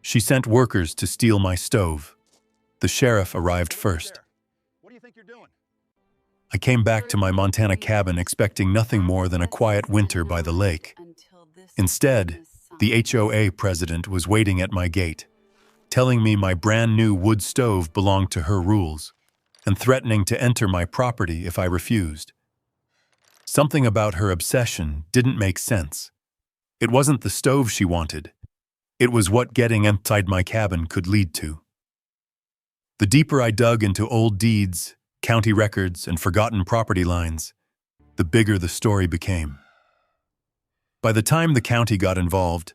She sent workers to steal my stove. The sheriff arrived first. What do you think you're doing? I came back to my Montana cabin expecting nothing more than a quiet winter by the lake. Instead, the HOA president was waiting at my gate, telling me my brand new wood stove belonged to her rules, and threatening to enter my property if I refused. Something about her obsession didn't make sense. It wasn't the stove she wanted. It was what getting inside my cabin could lead to. The deeper I dug into old deeds, county records, and forgotten property lines, the bigger the story became. By the time the county got involved,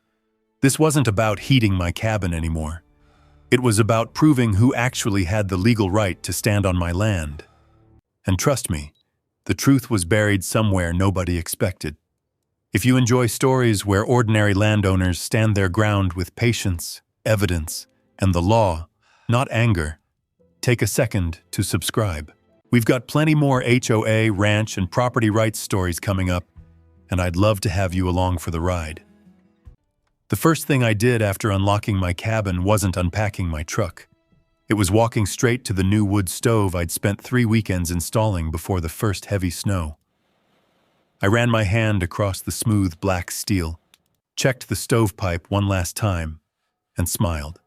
this wasn't about heating my cabin anymore. It was about proving who actually had the legal right to stand on my land. And trust me, the truth was buried somewhere nobody expected. If you enjoy stories where ordinary landowners stand their ground with patience, evidence, and the law, not anger, take a second to subscribe. We've got plenty more HOA, ranch, and property rights stories coming up, and I'd love to have you along for the ride. The first thing I did after unlocking my cabin wasn't unpacking my truck. It was walking straight to the new wood stove I'd spent 3 weekends installing before the first heavy snow. I ran my hand across the smooth black steel, checked the stovepipe one last time, and smiled.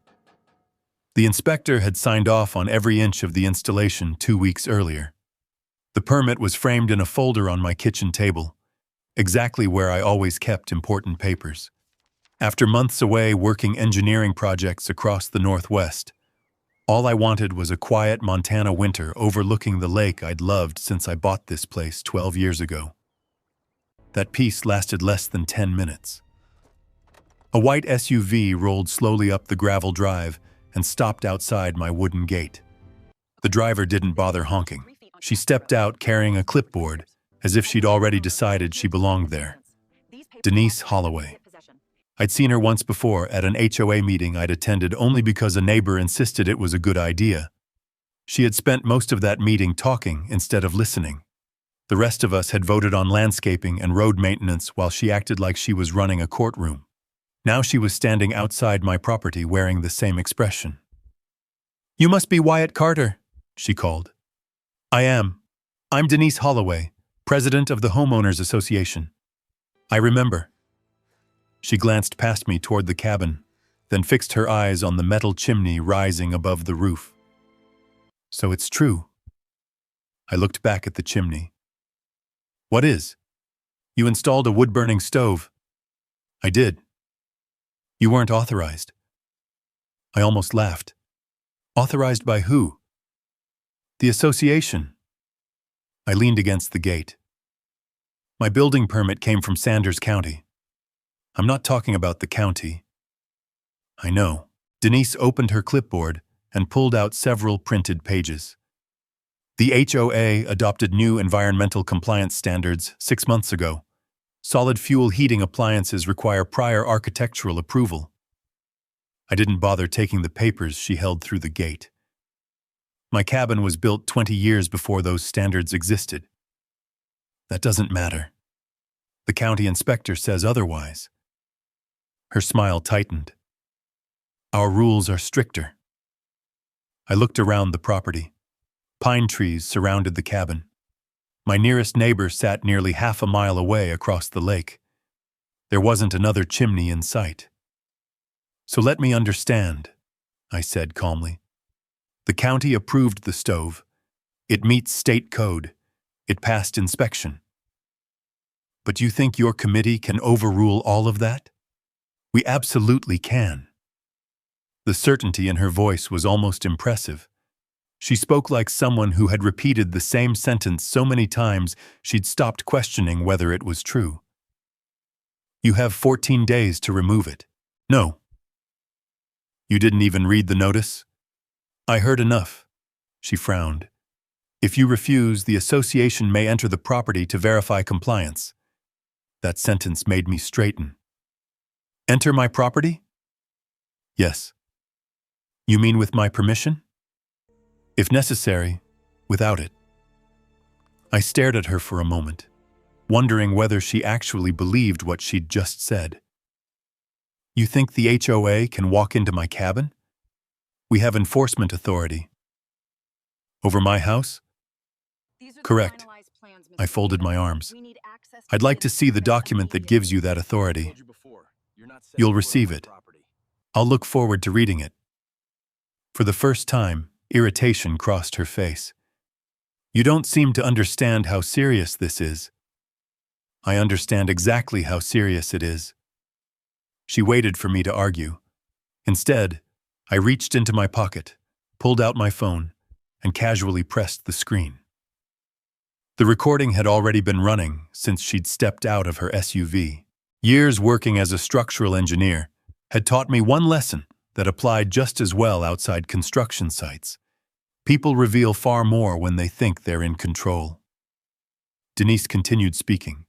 The inspector had signed off on every inch of the installation 2 weeks earlier. The permit was framed in a folder on my kitchen table, exactly where I always kept important papers. After months away working engineering projects across the Northwest, all I wanted was a quiet Montana winter overlooking the lake I'd loved since I bought this place 12 years ago. That peace lasted less than 10 minutes. A white SUV rolled slowly up the gravel drive and stopped outside my wooden gate. The driver didn't bother honking. She stepped out carrying a clipboard, as if she'd already decided she belonged there. Denise Holloway. I'd seen her once before at an HOA meeting I'd attended only because a neighbor insisted it was a good idea. She had spent most of that meeting talking instead of listening. The rest of us had voted on landscaping and road maintenance while she acted like she was running a courtroom. Now she was standing outside my property wearing the same expression. "You must be Wyatt Carter," she called. "I am. I'm Denise Holloway, president of the Homeowners Association." "I remember." She glanced past me toward the cabin, then fixed her eyes on the metal chimney rising above the roof. "So it's true." I looked back at the chimney. "What is? You installed a wood-burning stove." "I did." "You weren't authorized." I almost laughed. "Authorized by who?" "The association." I leaned against the gate. "My building permit came from Sanders County." "I'm not talking about the county." "I know." Denise opened her clipboard and pulled out several printed pages. "The HOA adopted new environmental compliance standards 6 months ago. Solid fuel heating appliances require prior architectural approval." I didn't bother taking the papers she held through the gate. My cabin was built 20 years before those standards existed. "That doesn't matter. The county inspector says otherwise." Her smile tightened. "Our rules are stricter." I looked around the property. Pine trees surrounded the cabin. My nearest neighbor sat nearly half a mile away across the lake. There wasn't another chimney in sight. "So let me understand," I said calmly. "The county approved the stove. It meets state code. It passed inspection. But you think your committee can overrule all of that?" "We absolutely can." The certainty in her voice was almost impressive. She spoke like someone who had repeated the same sentence so many times she'd stopped questioning whether it was true. "You have 14 days to remove it." "No." "You didn't even read the notice?" "I heard enough." She frowned. "If you refuse, the association may enter the property to verify compliance." That sentence made me straighten. "Enter my property?" "Yes." "You mean with my permission?" "If necessary, without it." I stared at her for a moment, wondering whether she actually believed what she'd just said. You think the HOA can walk into my cabin? We have enforcement authority. Over my house? Correct. I folded my arms. I'd like to see the document that gives you that authority. You'll receive it. I'll look forward to reading it. For the first time, irritation crossed her face. You don't seem to understand how serious this is. I understand exactly how serious it is. She waited for me to argue. Instead, I reached into my pocket, pulled out my phone, and casually pressed the screen. The recording had already been running since she'd stepped out of her SUV. Years working as a structural engineer had taught me one lesson that applied just as well outside construction sites. People reveal far more when they think they're in control. Denise continued speaking.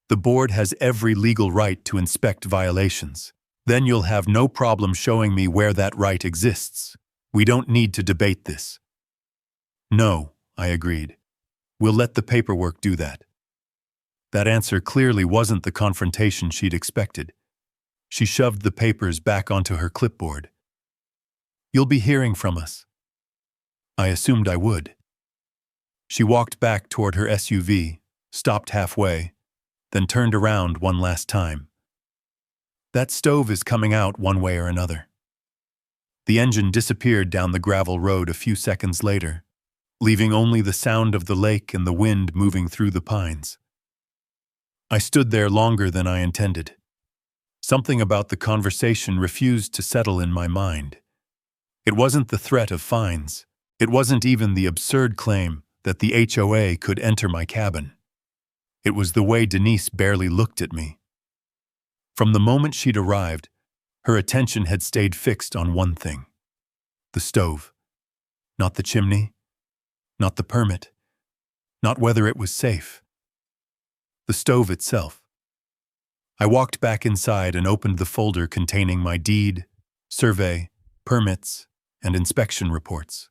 The board has every legal right to inspect violations. Then you'll have no problem showing me where that right exists. We don't need to debate this. No, I agreed. We'll let the paperwork do that. That answer clearly wasn't the confrontation she'd expected. She shoved the papers back onto her clipboard. You'll be hearing from us. I assumed I would. She walked back toward her SUV, stopped halfway, then turned around one last time. That stove is coming out one way or another. The engine disappeared down the gravel road a few seconds later, leaving only the sound of the lake and the wind moving through the pines. I stood there longer than I intended. Something about the conversation refused to settle in my mind. It wasn't the threat of fines. It wasn't even the absurd claim that the HOA could enter my cabin. It was the way Denise barely looked at me. From the moment she'd arrived, her attention had stayed fixed on one thing: the stove. Not the chimney, not the permit, not whether it was safe. The stove itself. I walked back inside and opened the folder containing my deed, survey, permits, and inspection reports.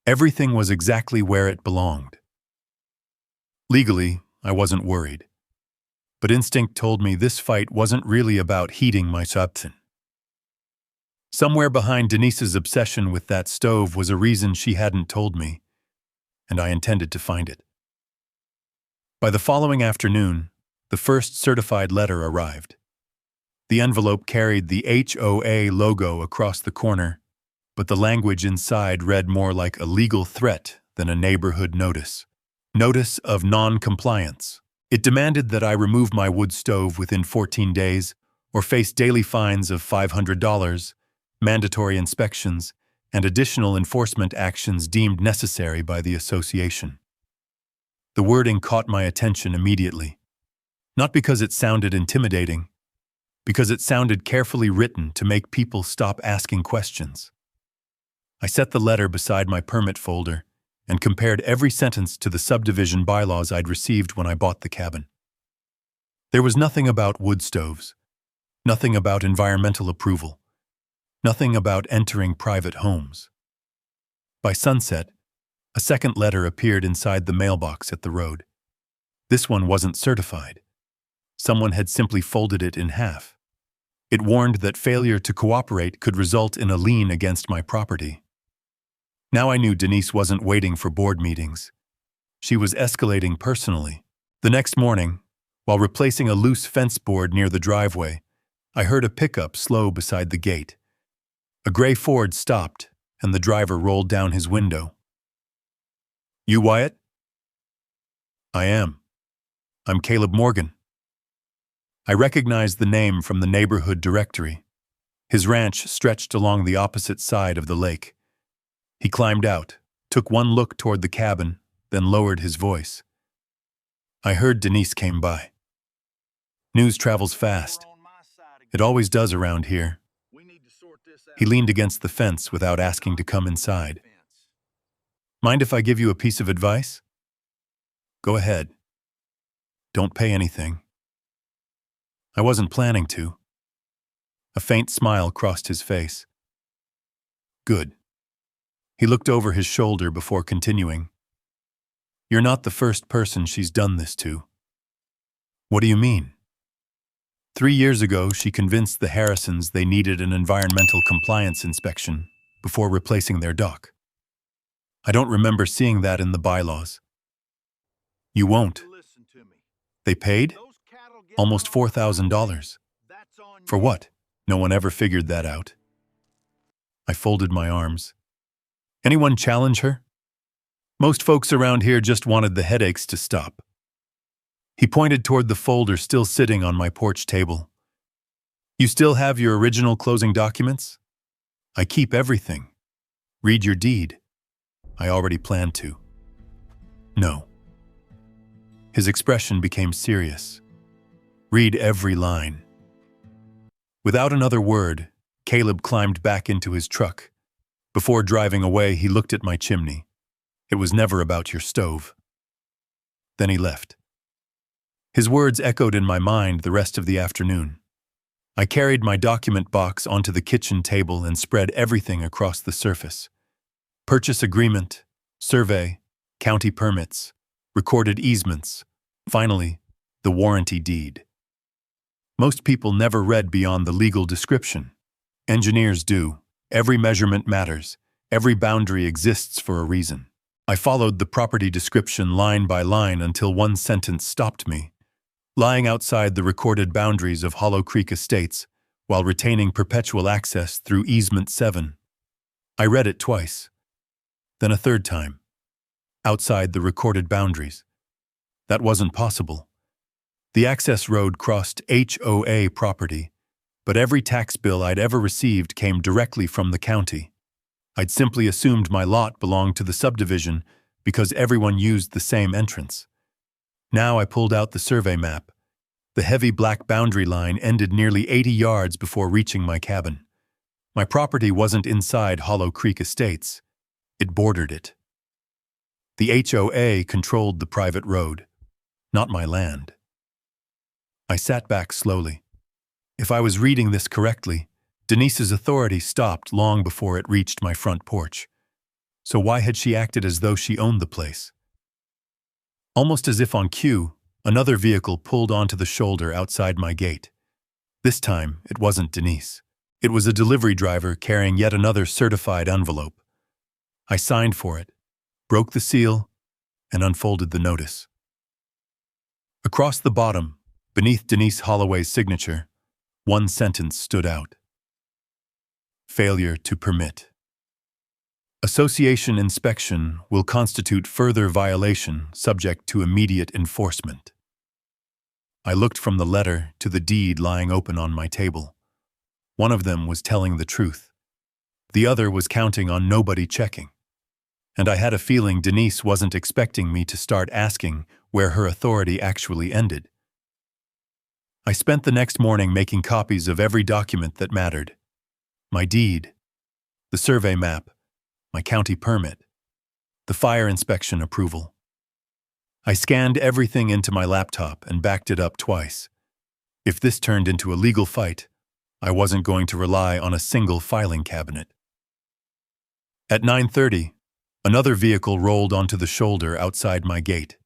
Everything was exactly where it belonged. Legally, I wasn't worried. But instinct told me this fight wasn't really about heating my substance. Somewhere behind Denise's obsession with that stove was a reason she hadn't told me, and I intended to find it. By the following afternoon, the first certified letter arrived. The envelope carried the HOA logo across the corner, but the language inside read more like a legal threat than a neighborhood notice. Notice of non-compliance. It demanded that I remove my wood stove within 14 days or face daily fines of $500, mandatory inspections, and additional enforcement actions deemed necessary by the association. The wording caught my attention immediately. Not because it sounded intimidating, because it sounded carefully written to make people stop asking questions. I set the letter beside my permit folder and compared every sentence to the subdivision bylaws I'd received when I bought the cabin. There was nothing about wood stoves, nothing about environmental approval, nothing about entering private homes. By sunset, a second letter appeared inside the mailbox at the road. This one wasn't certified. Someone had simply folded it in half. It warned that failure to cooperate could result in a lien against my property. Now I knew Denise wasn't waiting for board meetings. She was escalating personally. The next morning, while replacing a loose fence board near the driveway, I heard a pickup slow beside the gate. A gray Ford stopped, and the driver rolled down his window. You, Wyatt? I am. I'm Caleb Morgan. I recognized the name from the neighborhood directory. His ranch stretched along the opposite side of the lake. He climbed out, took one look toward the cabin, then lowered his voice. I heard Denise came by. News travels fast. It always does around here. He leaned against the fence without asking to come inside. Mind if I give you a piece of advice? Go ahead. Don't pay anything. I wasn't planning to. A faint smile crossed his face. Good. He looked over his shoulder before continuing. You're not the first person she's done this to. What do you mean? 3 years ago, she convinced the Harrisons they needed an environmental compliance inspection before replacing their dock. I don't remember seeing that in the bylaws. You won't. They paid? Almost $4,000. For what? No one ever figured that out. I folded my arms. Anyone challenge her? Most folks around here just wanted the headaches to stop. He pointed toward the folder still sitting on my porch table. You still have your original closing documents? I keep everything. Read your deed. I already planned to. No. His expression became serious. Read every line. Without another word, Caleb climbed back into his truck. Before driving away, he looked at my chimney. It was never about your stove. Then he left. His words echoed in my mind the rest of the afternoon. I carried my document box onto the kitchen table and spread everything across the surface. Purchase agreement, survey, county permits, recorded easements, finally, the warranty deed. Most people never read beyond the legal description. Engineers do. Every measurement matters. Every boundary exists for a reason. I followed the property description line by line until one sentence stopped me. Lying outside the recorded boundaries of Hollow Creek Estates, while retaining perpetual access through Easement 7. I read it twice, then a third time. Outside the recorded boundaries. That wasn't possible. The access road crossed HOA property, but every tax bill I'd ever received came directly from the county. I'd simply assumed my lot belonged to the subdivision because everyone used the same entrance. Now I pulled out the survey map. The heavy black boundary line ended nearly 80 yards before reaching my cabin. My property wasn't inside Hollow Creek Estates. It bordered it. The HOA controlled the private road, not my land. I sat back slowly. If I was reading this correctly, Denise's authority stopped long before it reached my front porch. So why had she acted as though she owned the place? Almost as if on cue, another vehicle pulled onto the shoulder outside my gate. This time, it wasn't Denise. It was a delivery driver carrying yet another certified envelope. I signed for it, broke the seal, and unfolded the notice. Across the bottom, beneath Denise Holloway's signature, one sentence stood out. Failure to permit. Association inspection will constitute further violation subject to immediate enforcement. I looked from the letter to the deed lying open on my table. One of them was telling the truth. The other was counting on nobody checking. And I had a feeling Denise wasn't expecting me to start asking where her authority actually ended. I spent the next morning making copies of every document that mattered. My deed, the survey map, my county permit, the fire inspection approval. I scanned everything into my laptop and backed it up twice. If this turned into a legal fight, I wasn't going to rely on a single filing cabinet. At 9:30, another vehicle rolled onto the shoulder outside my gate.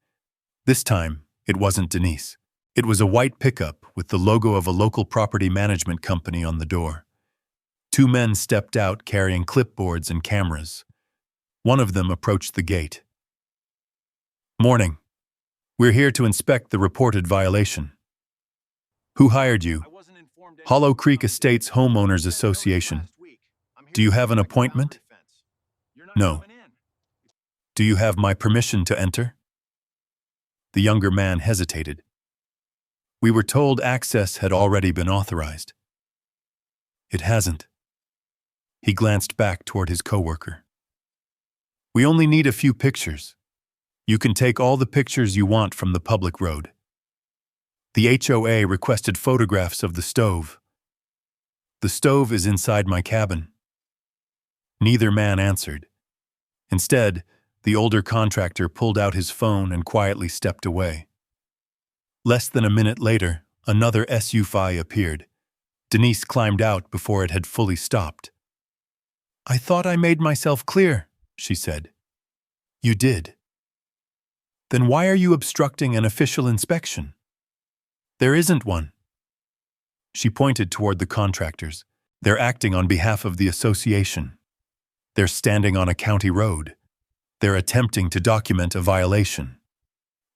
This time, it wasn't Denise. It was a white pickup with the logo of a local property management company on the door. Two men stepped out carrying clipboards and cameras. One of them approached the gate. Morning. We're here to inspect the reported violation. Who hired you? Hollow Creek Estates Homeowners Association. Do you have an appointment? No. Do you have my permission to enter? The younger man hesitated. We were told access had already been authorized. It hasn't. He glanced back toward his coworker. We only need a few pictures. You can take all the pictures you want from the public road. The HOA requested photographs of the stove. The stove is inside my cabin. Neither man answered. Instead, the older contractor pulled out his phone and quietly stepped away. Less than a minute later, another SUV appeared. Denise climbed out before it had fully stopped. I thought I made myself clear, she said. You did. Then why are you obstructing an official inspection? There isn't one. She pointed toward the contractors. They're acting on behalf of the association. They're standing on a county road. They're attempting to document a violation.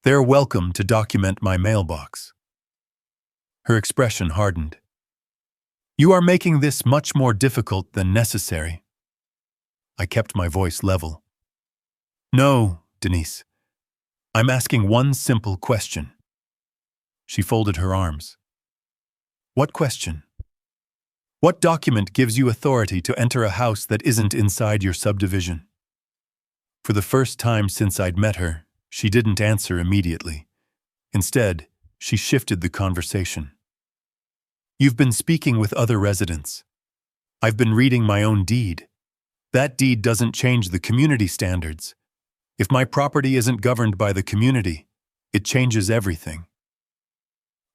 They're welcome to document my mailbox. Her expression hardened. You are making this much more difficult than necessary. I kept my voice level. No, Denise. I'm asking one simple question. She folded her arms. What question? What document gives you authority to enter a house that isn't inside your subdivision? For the first time since I'd met her, she didn't answer immediately. Instead, she shifted the conversation. You've been speaking with other residents. I've been reading my own deed. That deed doesn't change the community standards. If my property isn't governed by the community, it changes everything.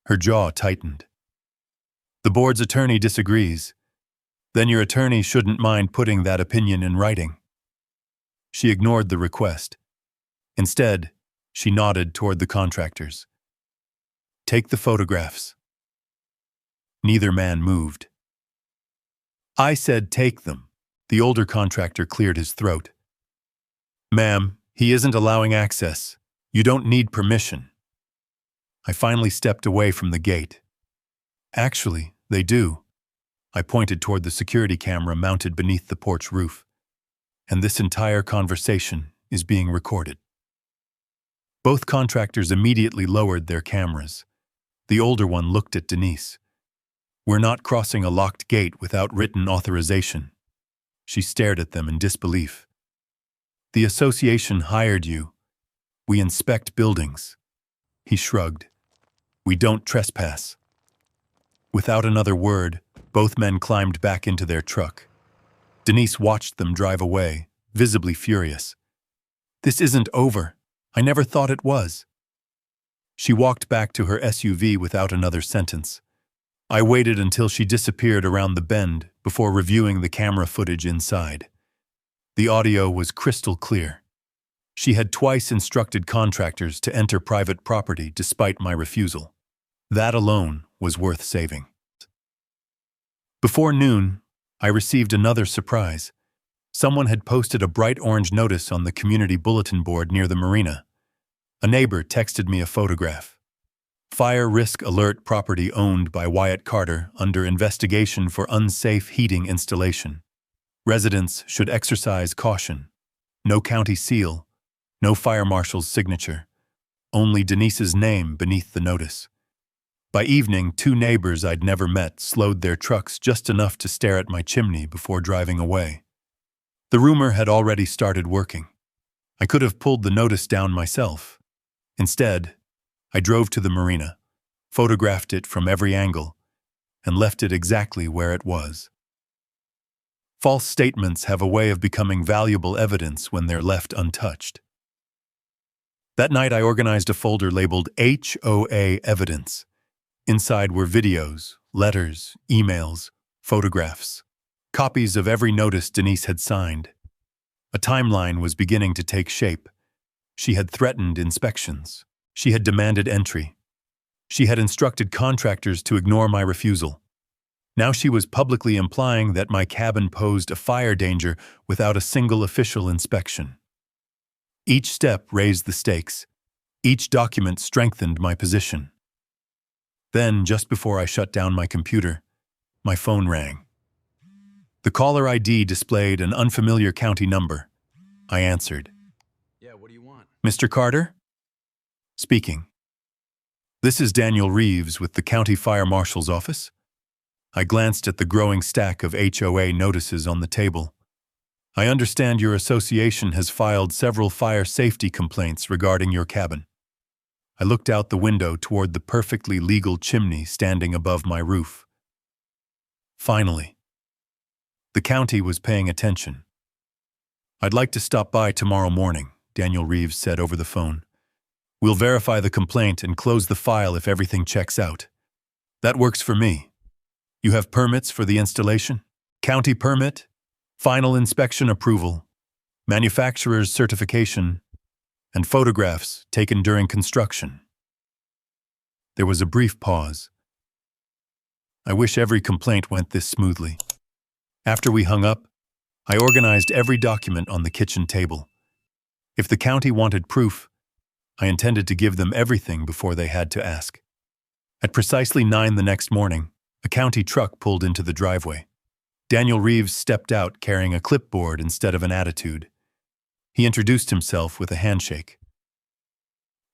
Her jaw tightened. The board's attorney disagrees. Then your attorney shouldn't mind putting that opinion in writing. She ignored the request. Instead, she nodded toward the contractors. Take the photographs. Neither man moved. I said take them. The older contractor cleared his throat. Ma'am, he isn't allowing access. You don't need permission. I finally stepped away from the gate. Actually, they do. I pointed toward the security camera mounted beneath the porch roof. And this entire conversation is being recorded. Both contractors immediately lowered their cameras. The older one looked at Denise. We're not crossing a locked gate without written authorization. She stared at them in disbelief. The association hired you. We inspect buildings. He shrugged. We don't trespass. Without another word, both men climbed back into their truck. Denise watched them drive away, visibly furious. This isn't over. I never thought it was. She walked back to her SUV without another sentence. I waited until she disappeared around the bend before reviewing the camera footage inside. The audio was crystal clear. She had twice instructed contractors to enter private property despite my refusal. That alone was worth saving. Before noon, I received another surprise. Someone had posted a bright orange notice on the community bulletin board near the marina. A neighbor texted me a photograph. Fire risk alert property owned by Wyatt Carter under investigation for unsafe heating installation. Residents should exercise caution. No county seal, no fire marshal's signature, only Denise's name beneath the notice. By evening, two neighbors I'd never met slowed their trucks just enough to stare at my chimney before driving away. The rumor had already started working. I could have pulled the notice down myself. Instead, I drove to the marina, photographed it from every angle, and left it exactly where it was. False statements have a way of becoming valuable evidence when they're left untouched. That night I organized a folder labeled HOA Evidence. Inside were videos, letters, emails, photographs, copies of every notice Denise had signed. A timeline was beginning to take shape. She had threatened inspections. She had demanded entry. She had instructed contractors to ignore my refusal. Now she was publicly implying that my cabin posed a fire danger without a single official inspection. Each step raised the stakes. Each document strengthened my position. Then, just before I shut down my computer, my phone rang. The caller ID displayed an unfamiliar county number. I answered. Yeah, what do you want? Mr. Carter? Speaking. This is Daniel Reeves with the County Fire Marshal's office. I glanced at the growing stack of HOA notices on the table. I understand your association has filed several fire safety complaints regarding your cabin. I looked out the window toward the perfectly legal chimney standing above my roof. Finally, the county was paying attention. I'd like to stop by tomorrow morning, Daniel Reeves said over the phone. We'll verify the complaint and close the file if everything checks out. That works for me. You have permits for the installation? County permit, final inspection approval, manufacturer's certification, and photographs taken during construction. There was a brief pause. I wish every complaint went this smoothly. After we hung up, I organized every document on the kitchen table. If the county wanted proof, I intended to give them everything before they had to ask. At precisely 9 the next morning, a county truck pulled into the driveway. Daniel Reeves stepped out carrying a clipboard instead of an attitude. He introduced himself with a handshake.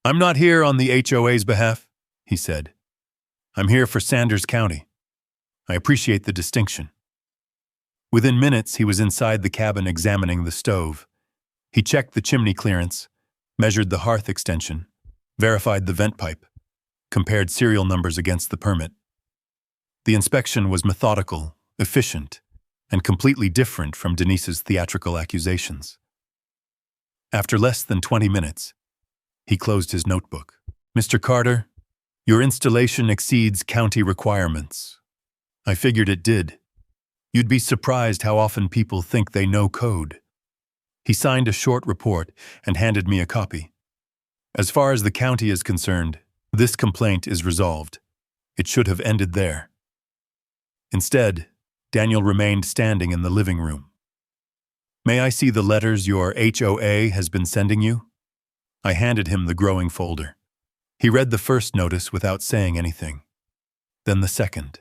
"I'm not here on the HOA's behalf," he said. "I'm here for Sanders County. I appreciate the distinction." Within minutes, he was inside the cabin examining the stove. He checked the chimney clearance, measured the hearth extension, verified the vent pipe, compared serial numbers against the permit. The inspection was methodical, efficient, and completely different from Denise's theatrical accusations. After less than 20 minutes, he closed his notebook. "Mr. Carter, your installation exceeds county requirements." I figured it did. You'd be surprised how often people think they know code. He signed a short report and handed me a copy. "As far as the county is concerned, this complaint is resolved. It should have ended there." Instead, Daniel remained standing in the living room. "May I see the letters your HOA has been sending you?" I handed him the growing folder. He read the first notice without saying anything, then the second.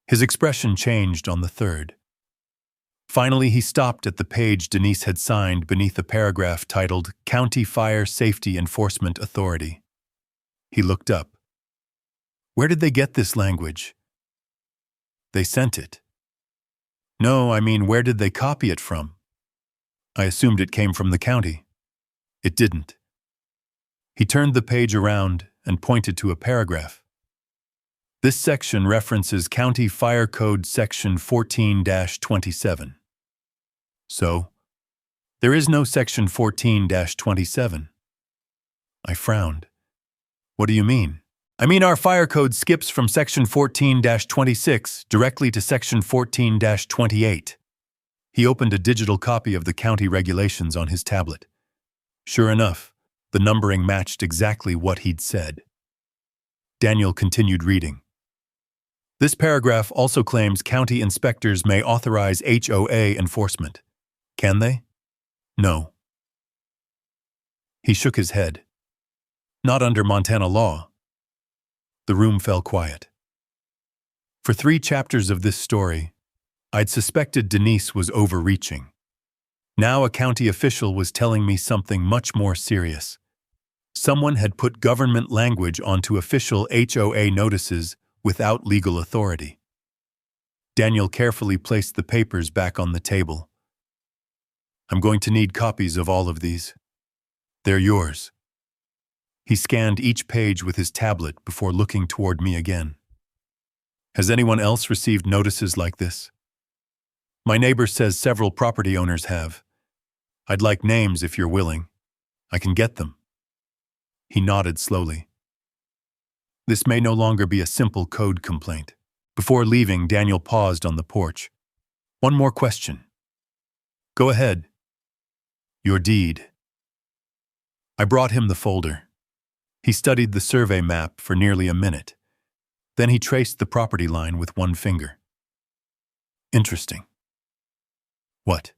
His expression changed on the third. Finally, he stopped at the page Denise had signed beneath a paragraph titled County Fire Safety Enforcement Authority. He looked up. "Where did they get this language?" "They sent it." "No, I mean, where did they copy it from?" I assumed it came from the county. It didn't. He turned the page around and pointed to a paragraph. "This section references County Fire Code Section 14-27. So, there is no Section 14-27. I frowned. "What do you mean?" "I mean, our fire code skips from Section 14-26 directly to Section 14-28. He opened a digital copy of the county regulations on his tablet. Sure enough, the numbering matched exactly what he'd said. Daniel continued reading. "This paragraph also claims county inspectors may authorize HOA enforcement. Can they?" "No." He shook his head. "Not under Montana law." The room fell quiet. For 3 chapters of this story, I'd suspected Denise was overreaching. Now a county official was telling me something much more serious. Someone had put government language onto official HOA notices without legal authority. Daniel carefully placed the papers back on the table. "I'm going to need copies of all of these. They're yours." He scanned each page with his tablet before looking toward me again. "Has anyone else received notices like this?" "My neighbor says several property owners have. I'd like names if you're willing. I can get them." He nodded slowly. This may no longer be a simple code complaint. Before leaving, Daniel paused on the porch. "One more question." "Go ahead." "Your deed." I brought him the folder. He studied the survey map for nearly a minute. Then he traced the property line with one finger. "Interesting." "What?"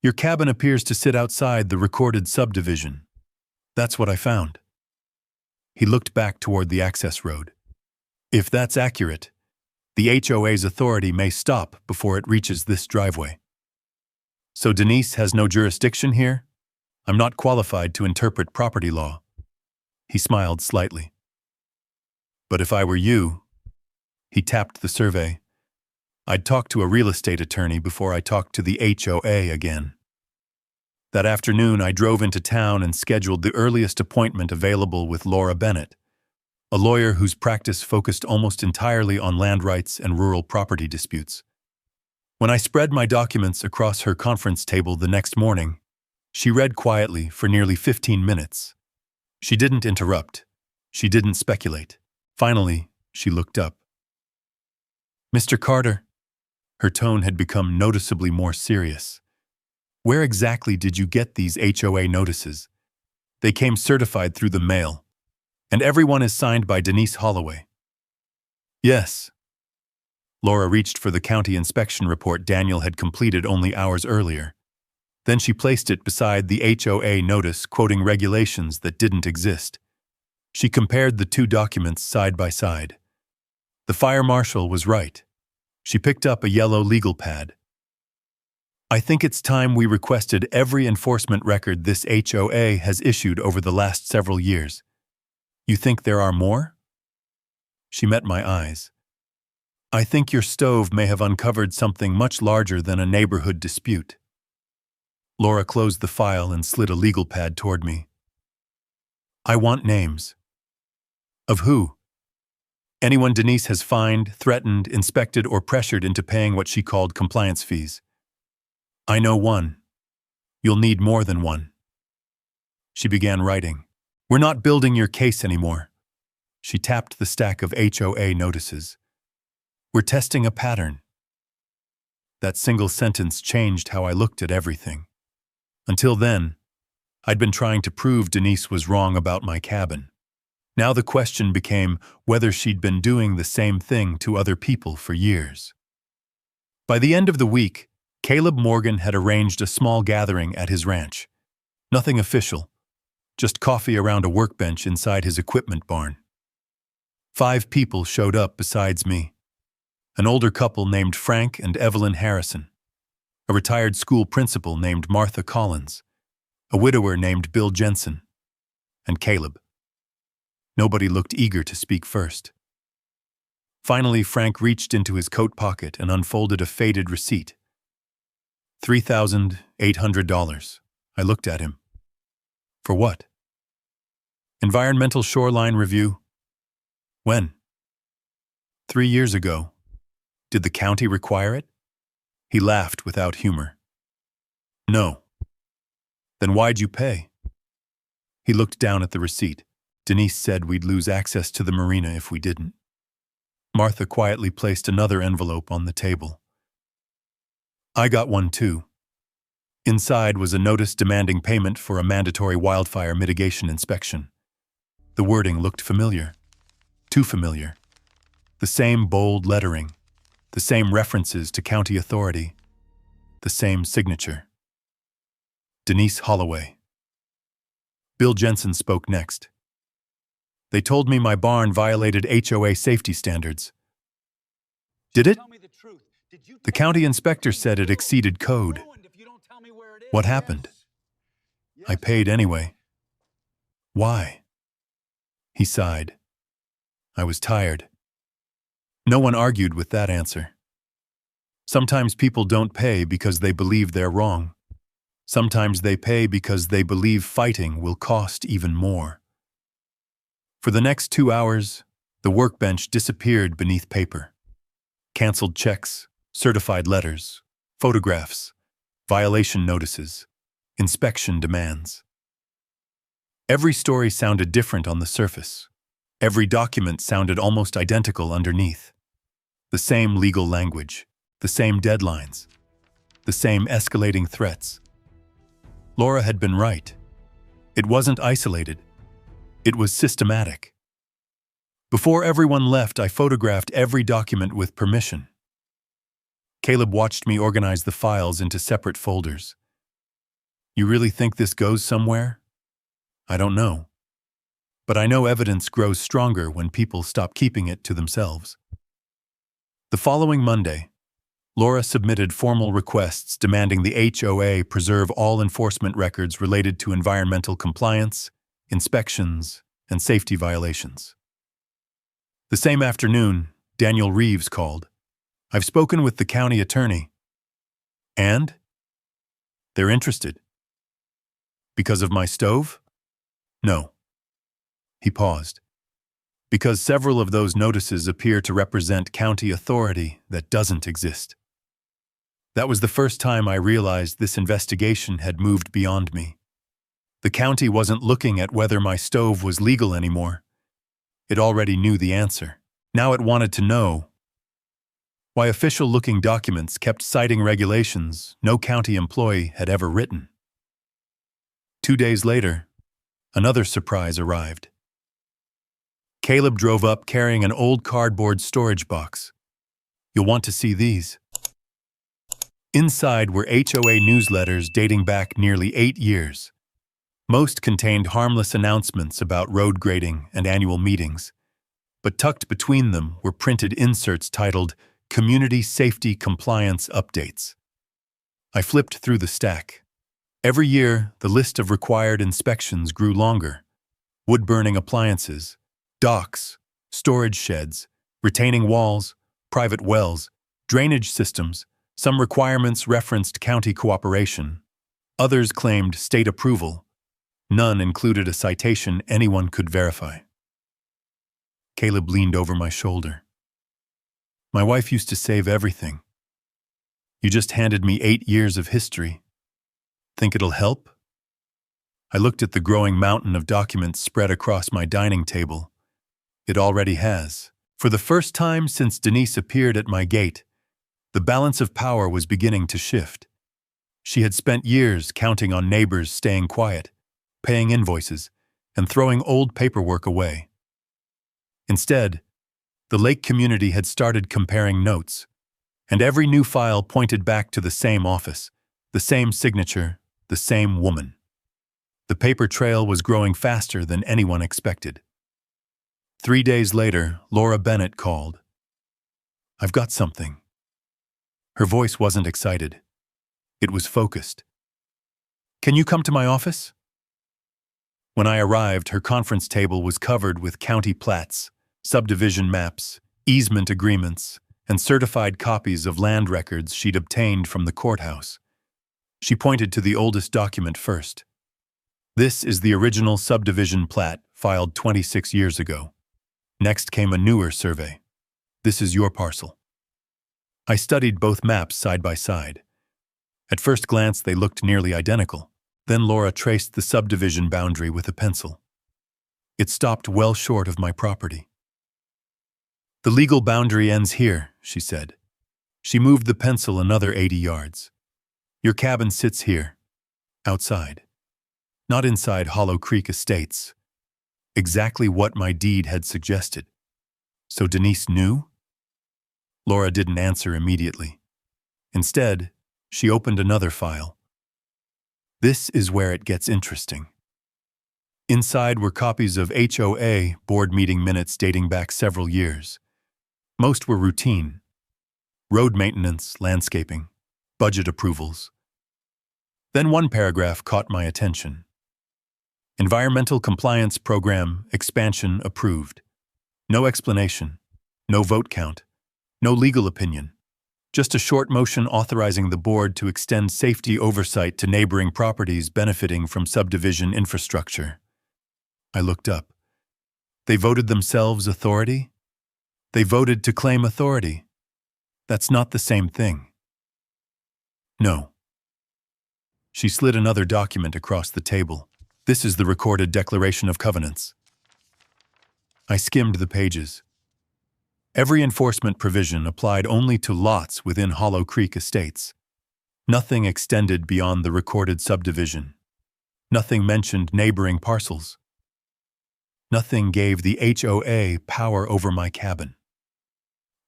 "Your cabin appears to sit outside the recorded subdivision. That's what I found." He looked back toward the access road. "If that's accurate, the HOA's authority may stop before it reaches this driveway." "So Denise has no jurisdiction here? I'm not qualified to interpret property law." He smiled slightly. "But if I were you," he tapped the survey, "I'd talk to a real estate attorney before I talked to the HOA again." That afternoon, I drove into town and scheduled the earliest appointment available with Laura Bennett, a lawyer whose practice focused almost entirely on land rights and rural property disputes. When I spread my documents across her conference table the next morning, she read quietly for nearly 15 minutes. She didn't interrupt. She didn't speculate. Finally, she looked up. "Mr. Carter," her tone had become noticeably more serious. "Where exactly did you get these HOA notices? They came certified through the mail, and everyone is signed by Denise Holloway." Yes. Laura reached for the county inspection report Daniel had completed only hours earlier. Then she placed it beside the HOA notice quoting regulations that didn't exist. She compared the two documents side by side. The fire marshal was right. She picked up a yellow legal pad. I think it's time we requested every enforcement record this HOA has issued over the last several years. You think there are more? She met my eyes. I think your stove may have uncovered something much larger than a neighborhood dispute. Laura closed the file and slid a legal pad toward me. I want names. Of who? Anyone Denise has fined, threatened, inspected, or pressured into paying what she called compliance fees. I know one. You'll need more than one. She began writing. We're not building your case anymore. She tapped the stack of HOA notices. We're testing a pattern. That single sentence changed how I looked at everything. Until then, I'd been trying to prove Denise was wrong about my cabin. Now the question became whether she'd been doing the same thing to other people for years. By the end of the week, Caleb Morgan had arranged a small gathering at his ranch. Nothing official, just coffee around a workbench inside his equipment barn. 5 people showed up besides me. An older couple named Frank and Evelyn Harrison, a retired school principal named Martha Collins, a widower named Bill Jensen, and Caleb. Nobody looked eager to speak first. Finally, Frank reached into his coat pocket and unfolded a faded receipt. $3,800. I looked at him. For what? Environmental shoreline review. When? 3 years ago. Did the county require it? He laughed without humor. No. Then why'd you pay? He looked down at the receipt. Denise said we'd lose access to the marina if we didn't. Martha quietly placed another envelope on the table. I got one too. Inside was a notice demanding payment for a mandatory wildfire mitigation inspection. The wording looked familiar. Too familiar. The same bold lettering. The same references to county authority. The same signature. Denise Holloway. Bill Jensen spoke next. They told me my barn violated HOA safety standards. Did it? The county inspector said it exceeded code. What happened? I paid anyway. Why? He sighed. I was tired. No one argued with that answer. Sometimes people don't pay because they believe they're wrong. Sometimes they pay because they believe fighting will cost even more. For the next 2 hours, the workbench disappeared beneath paper. Canceled checks, certified letters, photographs, violation notices, inspection demands. Every story sounded different on the surface. Every document sounded almost identical underneath. The same legal language, the same deadlines, the same escalating threats. Laura had been right. It wasn't isolated. It was systematic. Before everyone left, I photographed every document with permission. Caleb watched me organize the files into separate folders. You really think this goes somewhere? I don't know. But I know evidence grows stronger when people stop keeping it to themselves. The following Monday, Laura submitted formal requests demanding the HOA preserve all enforcement records related to environmental compliance, inspections, and safety violations. The same afternoon, Daniel Reeves called. I've spoken with the county attorney. And? They're interested. Because of my stove? No. He paused. Because several of those notices appear to represent county authority that doesn't exist. That was the first time I realized this investigation had moved beyond me. The county wasn't looking at whether my stove was legal anymore. It already knew the answer. Now it wanted to know why official-looking documents kept citing regulations no county employee had ever written. 2 days later, another surprise arrived. Caleb drove up carrying an old cardboard storage box. You'll want to see these. Inside were HOA newsletters dating back nearly 8 years. Most contained harmless announcements about road grading and annual meetings, but tucked between them were printed inserts titled Community Safety Compliance Updates. I flipped through the stack. Every year, the list of required inspections grew longer. Wood-burning appliances, docks, storage sheds, retaining walls, private wells, drainage systems. Some requirements referenced county cooperation. Others claimed state approval. None included a citation anyone could verify. Caleb leaned over my shoulder. My wife used to save everything. You just handed me 8 years of history. Think it'll help? I looked at the growing mountain of documents spread across my dining table. It already has. For the first time since Denise appeared at my gate, the balance of power was beginning to shift. She had spent years counting on neighbors staying quiet, paying invoices, and throwing old paperwork away. Instead, the lake community had started comparing notes, and every new file pointed back to the same office, the same signature, the same woman. The paper trail was growing faster than anyone expected. 3 days later, Laura Bennett called. I've got something. Her voice wasn't excited. It was focused. Can you come to my office? When I arrived, her conference table was covered with county plats, subdivision maps, easement agreements, and certified copies of land records she'd obtained from the courthouse. She pointed to the oldest document first. This is the original subdivision plat filed 26 years ago. Next came a newer survey. This is your parcel. I studied both maps side by side. At first glance, they looked nearly identical. Then Laura traced the subdivision boundary with a pencil. It stopped well short of my property. The legal boundary ends here, she said. She moved the pencil another 80 yards. Your cabin sits here, outside. Not inside Hollow Creek Estates. Exactly what my deed had suggested. So Denise knew? Laura didn't answer immediately. Instead, she opened another file. This is where it gets interesting. Inside were copies of HOA board meeting minutes dating back several years. Most were routine. Road maintenance, landscaping, budget approvals. Then one paragraph caught my attention. Environmental Compliance Program expansion approved. No explanation, no vote count, no legal opinion. Just a short motion authorizing the board to extend safety oversight to neighboring properties benefiting from subdivision infrastructure. I looked up. They voted themselves authority? They voted to claim authority. That's not the same thing. No. She slid another document across the table. This is the recorded Declaration of Covenants. I skimmed the pages. Every enforcement provision applied only to lots within Hollow Creek Estates. Nothing extended beyond the recorded subdivision. Nothing mentioned neighboring parcels. Nothing gave the HOA power over my cabin.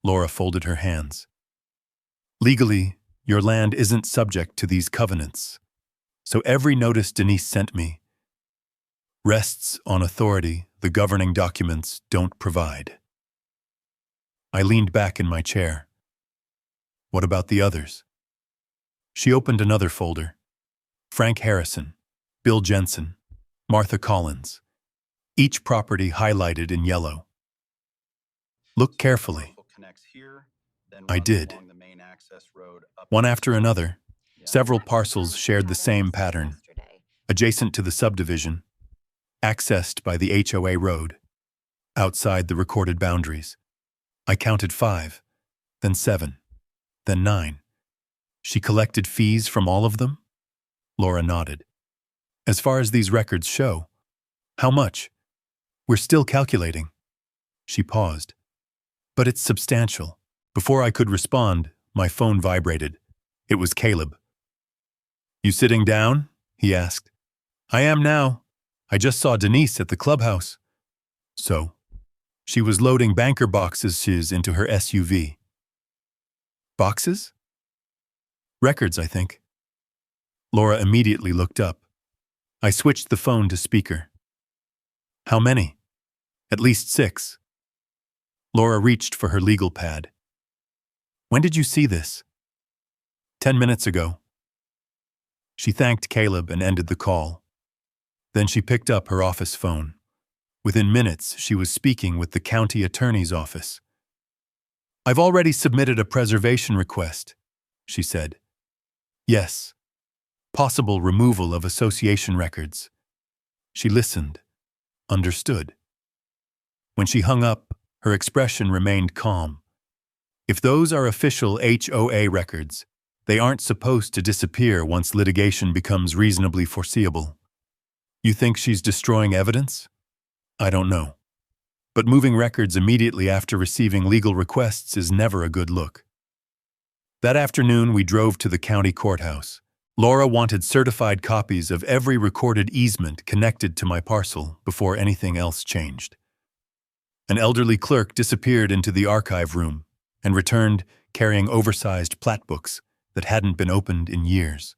Laura folded her hands. Legally, your land isn't subject to these covenants. So every notice Denise sent me rests on authority the governing documents don't provide. I leaned back in my chair. What about the others? She opened another folder. Frank Harrison, Bill Jensen, Martha Collins. Each property highlighted in yellow. Look carefully. I did. One after another, several parcels shared the same pattern, adjacent to the subdivision, accessed by the HOA road, outside the recorded boundaries. I counted 5, then 7, then 9. She collected fees from all of them? Laura nodded. As far as these records show, how much? We're still calculating. She paused. But it's substantial. Before I could respond, my phone vibrated. It was Caleb. You sitting down? He asked. I am now. I just saw Denise at the clubhouse. So? She was loading banker boxes into her SUV. Boxes? Records, I think. Laura immediately looked up. I switched the phone to speaker. How many? At least 6. Laura reached for her legal pad. When did you see this? 10 minutes ago. She thanked Caleb and ended the call. Then she picked up her office phone. Within minutes, she was speaking with the county attorney's office. I've already submitted a preservation request, she said. Yes. Possible removal of association records. She listened, understood. When she hung up, her expression remained calm. If those are official HOA records, they aren't supposed to disappear once litigation becomes reasonably foreseeable. You think she's destroying evidence? I don't know. But moving records immediately after receiving legal requests is never a good look. That afternoon, we drove to the county courthouse. Laura wanted certified copies of every recorded easement connected to my parcel before anything else changed. An elderly clerk disappeared into the archive room and returned carrying oversized plat books that hadn't been opened in years.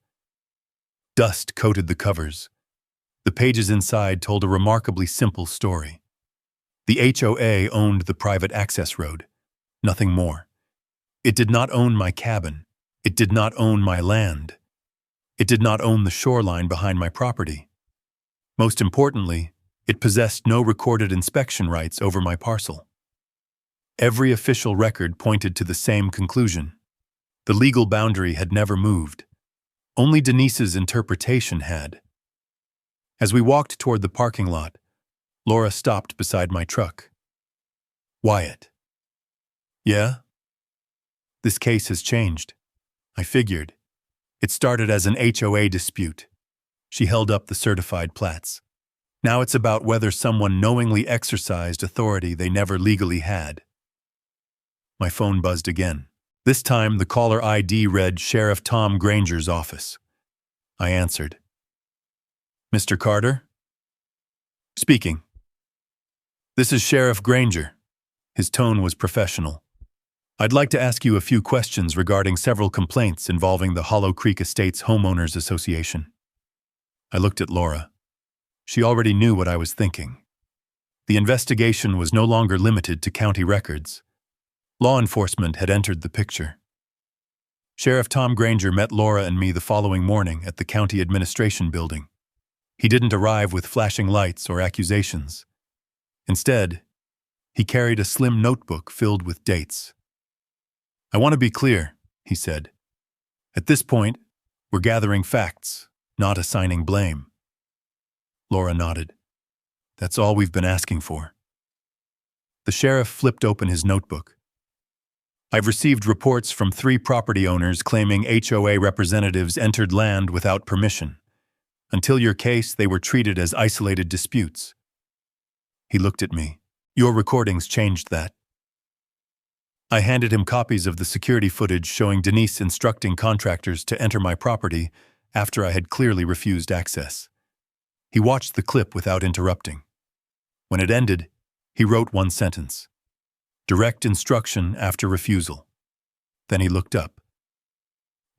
Dust coated the covers. The pages inside told a remarkably simple story. The HOA owned the private access road, nothing more. It did not own my cabin. It did not own my land. It did not own the shoreline behind my property. Most importantly, it possessed no recorded inspection rights over my parcel. Every official record pointed to the same conclusion. The legal boundary had never moved. Only Denise's interpretation had. As we walked toward the parking lot, Laura stopped beside my truck. Wyatt. Yeah? This case has changed. I figured. It started as an HOA dispute. She held up the certified plats. Now it's about whether someone knowingly exercised authority they never legally had. My phone buzzed again. This time, the caller ID read Sheriff Tom Granger's office. I answered. Mr. Carter? Speaking. This is Sheriff Granger. His tone was professional. I'd like to ask you a few questions regarding several complaints involving the Hollow Creek Estates Homeowners Association. I looked at Laura. She already knew what I was thinking. The investigation was no longer limited to county records. Law enforcement had entered the picture. Sheriff Tom Granger met Laura and me the following morning at the county administration building. He didn't arrive with flashing lights or accusations. Instead, he carried a slim notebook filled with dates. I want to be clear, he said. At this point, we're gathering facts, not assigning blame. Laura nodded. That's all we've been asking for. The sheriff flipped open his notebook. I've received reports from 3 property owners claiming HOA representatives entered land without permission. Until your case, they were treated as isolated disputes. He looked at me. Your recordings changed that. I handed him copies of the security footage showing Denise instructing contractors to enter my property after I had clearly refused access. He watched the clip without interrupting. When it ended, he wrote one sentence. Direct instruction after refusal. Then he looked up.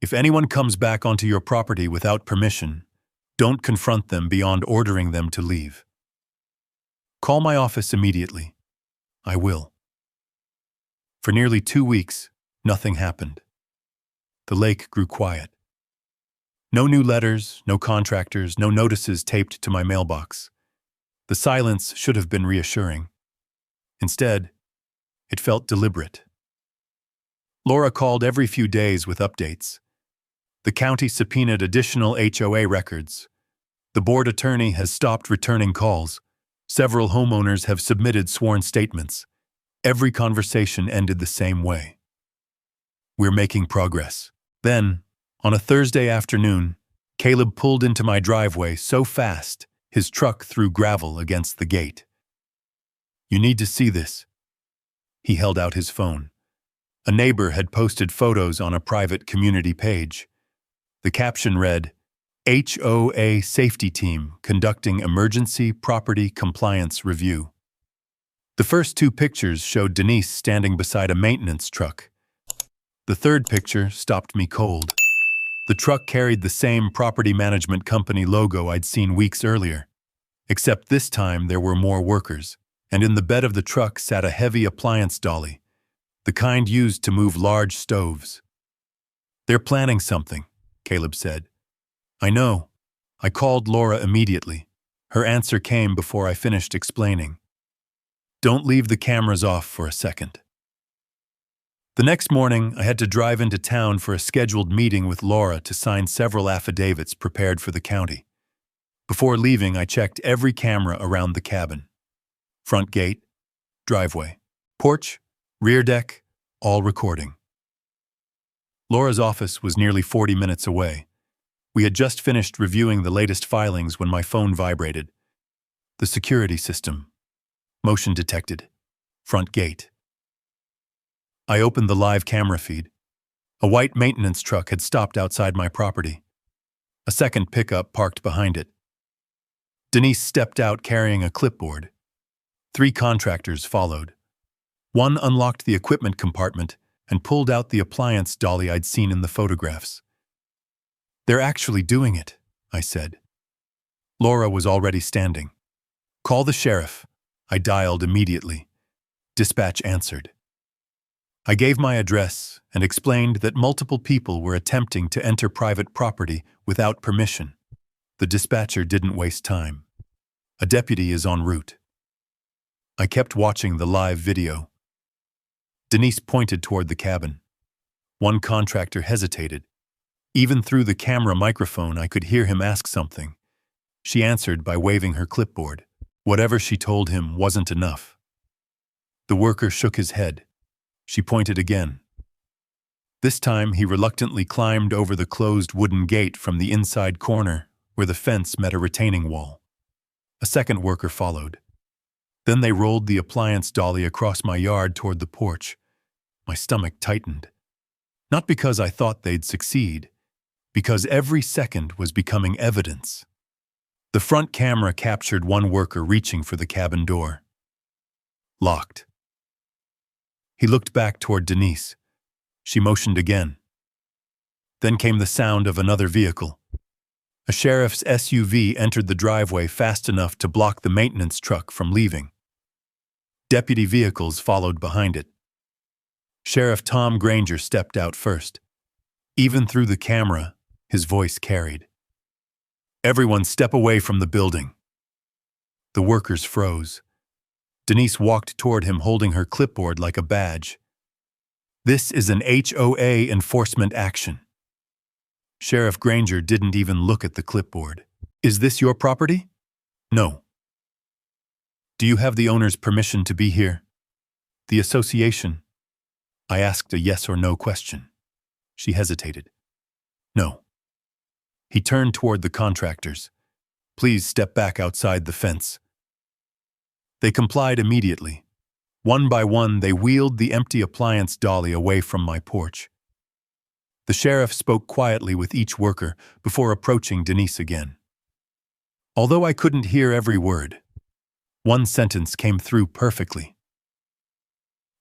If anyone comes back onto your property without permission, don't confront them beyond ordering them to leave. Call my office immediately. I will. For nearly 2 weeks, nothing happened. The lake grew quiet. No new letters, no contractors, no notices taped to my mailbox. The silence should have been reassuring. Instead, it felt deliberate. Laura called every few days with updates. The county subpoenaed additional HOA records. The board attorney has stopped returning calls. Several homeowners have submitted sworn statements. Every conversation ended the same way. We're making progress. Then, on a Thursday afternoon, Caleb pulled into my driveway so fast, his truck threw gravel against the gate. You need to see this. He held out his phone. A neighbor had posted photos on a private community page. The caption read, HOA Safety Team Conducting Emergency Property Compliance Review. The first two pictures showed Denise standing beside a maintenance truck. The third picture stopped me cold. The truck carried the same property management company logo I'd seen weeks earlier, except this time there were more workers, and in the bed of the truck sat a heavy appliance dolly, the kind used to move large stoves. "They're planning something," Caleb said. "I know." I called Laura immediately. Her answer came before I finished explaining. "Don't leave the cameras off for a second." The next morning, I had to drive into town for a scheduled meeting with Laura to sign several affidavits prepared for the county. Before leaving, I checked every camera around the cabin. Front gate, driveway, porch, rear deck, all recording. Laura's office was nearly 40 minutes away. We had just finished reviewing the latest filings when my phone vibrated. The security system. Motion detected. Front gate. I opened the live camera feed. A white maintenance truck had stopped outside my property. A second pickup parked behind it. Denise stepped out carrying a clipboard. 3 contractors followed. One unlocked the equipment compartment and pulled out the appliance dolly I'd seen in the photographs. "They're actually doing it," I said. Laura was already standing. "Call the sheriff." I dialed immediately. Dispatch answered. I gave my address and explained that multiple people were attempting to enter private property without permission. The dispatcher didn't waste time. "A deputy is en route." I kept watching the live video. Denise pointed toward the cabin. One contractor hesitated. Even through the camera microphone, I could hear him ask something. She answered by waving her clipboard. Whatever she told him wasn't enough. The worker shook his head. She pointed again. This time, he reluctantly climbed over the closed wooden gate from the inside corner, where the fence met a retaining wall. A second worker followed. Then they rolled the appliance dolly across my yard toward the porch. My stomach tightened. Not because I thought they'd succeed, because every second was becoming evidence. The front camera captured one worker reaching for the cabin door. Locked. He looked back toward Denise. She motioned again. Then came the sound of another vehicle. A sheriff's SUV entered the driveway fast enough to block the maintenance truck from leaving. Deputy vehicles followed behind it. Sheriff Tom Granger stepped out first. Even through the camera, his voice carried. "Everyone step away from the building." The workers froze. Denise walked toward him holding her clipboard like a badge. "This is an HOA enforcement action." Sheriff Granger didn't even look at the clipboard. "Is this your property?" "No." "Do you have the owner's permission to be here?" "The association." I asked a yes or no question. She hesitated. "No." He turned toward the contractors. "Please step back outside the fence." They complied immediately. One by one, they wheeled the empty appliance dolly away from my porch. The sheriff spoke quietly with each worker before approaching Denise again. Although I couldn't hear every word, one sentence came through perfectly.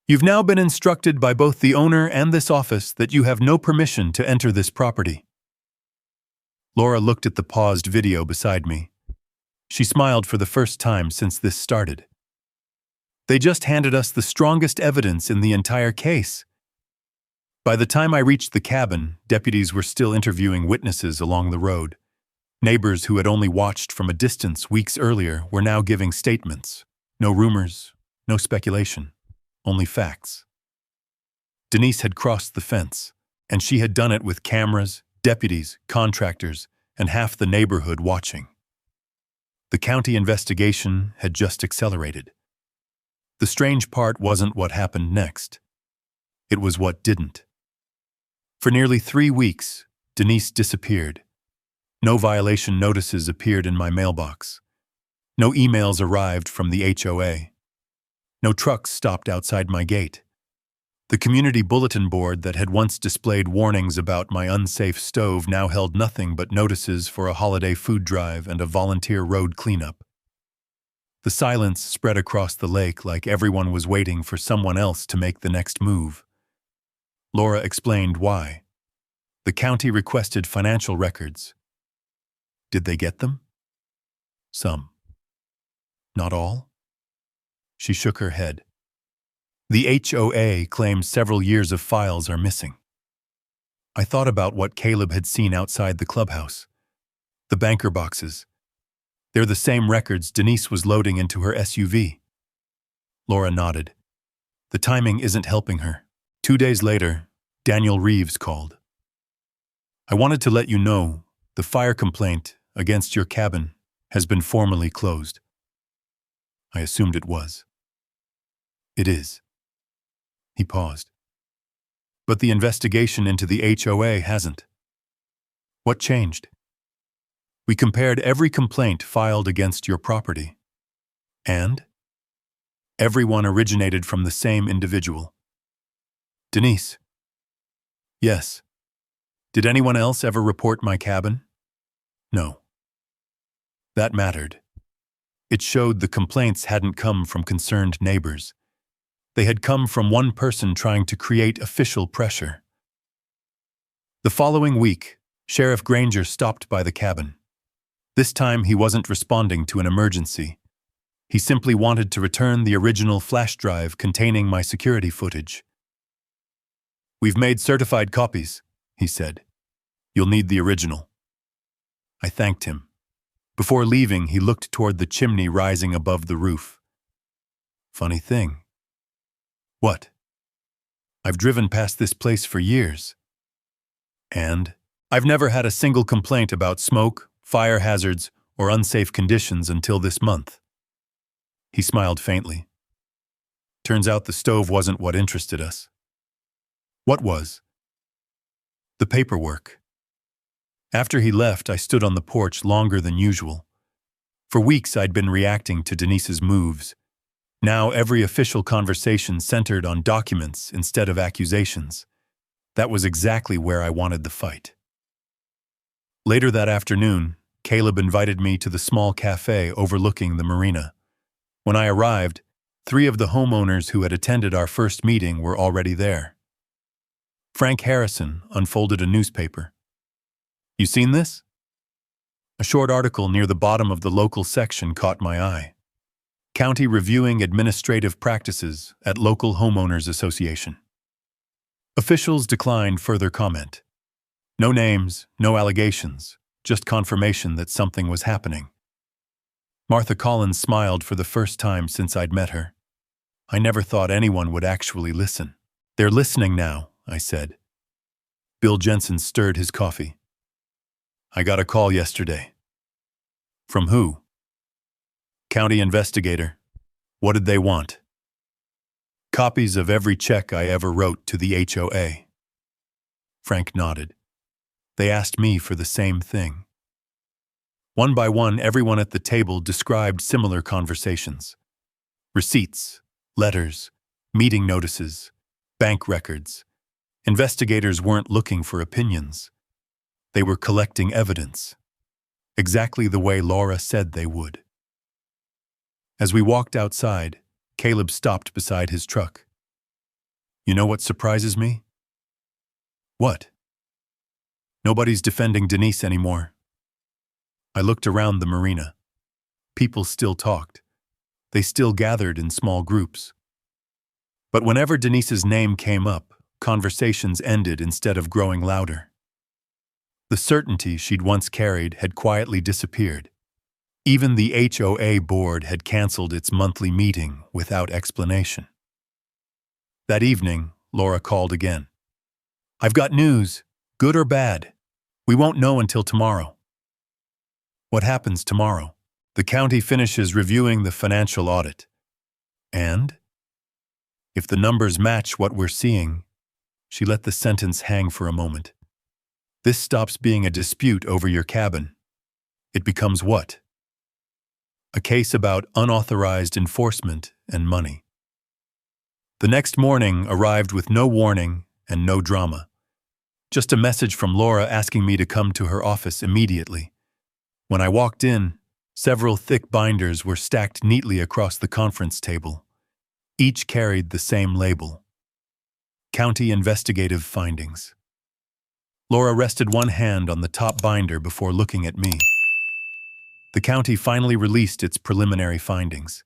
"You've now been instructed by both the owner and this office that you have no permission to enter this property." Laura looked at the paused video beside me. She smiled for the first time since this started. "They just handed us the strongest evidence in the entire case." By the time I reached the cabin, deputies were still interviewing witnesses along the road. Neighbors who had only watched from a distance weeks earlier were now giving statements. No rumors, no speculation, only facts. Denise had crossed the fence, and she had done it with cameras, deputies, contractors, and half the neighborhood watching. The county investigation had just accelerated. The strange part wasn't what happened next. It was what didn't. For nearly 3 weeks, Denise disappeared. No violation notices appeared in my mailbox. No emails arrived from the HOA. No trucks stopped outside my gate. The community bulletin board that had once displayed warnings about my unsafe stove now held nothing but notices for a holiday food drive and a volunteer road cleanup. The silence spread across the lake like everyone was waiting for someone else to make the next move. Laura explained why. The county requested financial records. Did they get them? Some. Not all? She shook her head. The HOA claims several years of files are missing. I thought about what Caleb had seen outside the clubhouse. The banker boxes. They're the same records Denise was loading into her SUV. Laura nodded. The timing isn't helping her. 2 days later, Daniel Reeves called. I wanted to let you know the fire complaint against your cabin has been formally closed. I assumed it was. It is. He paused. But the investigation into the HOA hasn't. What changed? We compared every complaint filed against your property. And? Everyone originated from the same individual. Denise. Yes. Did anyone else ever report my cabin? No. That mattered. It showed the complaints hadn't come from concerned neighbors. They had come from one person trying to create official pressure. The following week, Sheriff Granger stopped by the cabin. This time he wasn't responding to an emergency. He simply wanted to return the original flash drive containing my security footage. We've made certified copies, he said. You'll need the original. I thanked him. Before leaving, he looked toward the chimney rising above the roof. Funny thing. What? I've driven past this place for years. And I've never had a single complaint about smoke, fire hazards, or unsafe conditions until this month. He smiled faintly. Turns out the stove wasn't what interested us. What was? The paperwork. After he left, I stood on the porch longer than usual. For weeks, I'd been reacting to Denise's moves. Now every official conversation centered on documents instead of accusations. That was exactly where I wanted the fight. Later that afternoon, Caleb invited me to the small cafe overlooking the marina. When I arrived, 3 of the homeowners who had attended our first meeting were already there. Frank Harrison unfolded a newspaper. You seen this? A short article near the bottom of the local section caught my eye. County reviewing administrative practices at local homeowners association. Officials declined further comment. No names, no allegations, just confirmation that something was happening. Martha Collins smiled for the first time since I'd met her. I never thought anyone would actually listen. They're listening now, I said. Bill Jensen stirred his coffee. I got a call yesterday. From who? County investigator. What did they want? Copies of every check I ever wrote to the HOA. Frank nodded. They asked me for the same thing. One by one, everyone at the table described similar conversations. Receipts, letters, meeting notices, bank records. Investigators weren't looking for opinions. They were collecting evidence, exactly the way Laura said they would. As we walked outside, Caleb stopped beside his truck. You know what surprises me? What? Nobody's defending Denise anymore. I looked around the marina. People still talked. They still gathered in small groups. But whenever Denise's name came up, conversations ended instead of growing louder. The certainty she'd once carried had quietly disappeared. Even the HOA board had canceled its monthly meeting without explanation. That evening, Laura called again. I've got news, good or bad. We won't know until tomorrow. What happens tomorrow? The county finishes reviewing the financial audit. And? If the numbers match what we're seeing, she let the sentence hang for a moment. This stops being a dispute over your cabin. It becomes what? A case about unauthorized enforcement and money. The next morning arrived with no warning and no drama. Just a message from Laura asking me to come to her office immediately. When I walked in, Several thick binders were stacked neatly across the conference table. Each carried the same label: County Investigative Findings. Laura rested one hand on the top binder before looking at me. The county finally released its preliminary findings.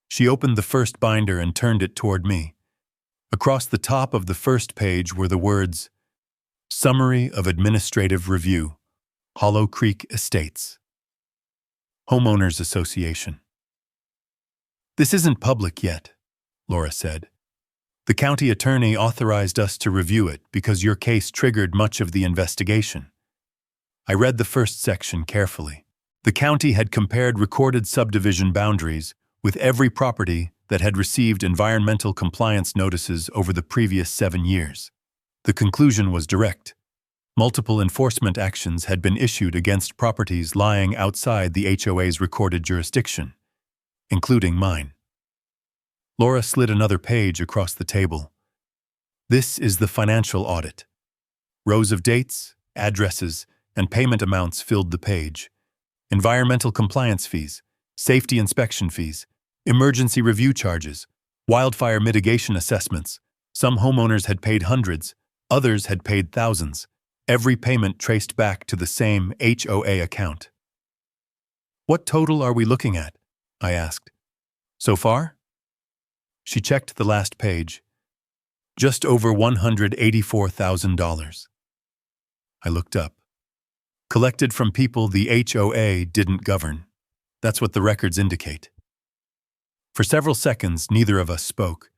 She opened the first binder and turned it toward me. Across the top of the first page were the words, Summary of Administrative Review, Hollow Creek Estates, Homeowners Association. This isn't public yet, Laura said. The county attorney authorized us to review it because your case triggered much of the investigation. I read the first section carefully. The county had compared recorded subdivision boundaries with every property that had received environmental compliance notices over the previous 7 years. The conclusion was direct. Multiple enforcement actions had been issued against properties lying outside the HOA's recorded jurisdiction, including mine. Laura slid another page across the table. This is the financial audit. Rows of dates, addresses, and payment amounts filled the page. Environmental compliance fees, safety inspection fees, emergency review charges, wildfire mitigation assessments. Some homeowners had paid hundreds, others had paid thousands. Every payment traced back to the same HOA account. What total are we looking at? I asked. So far? She checked the last page. Just over $184,000. I looked up. Collected from people the HOA didn't govern. That's what the records indicate. For several seconds, neither of us spoke.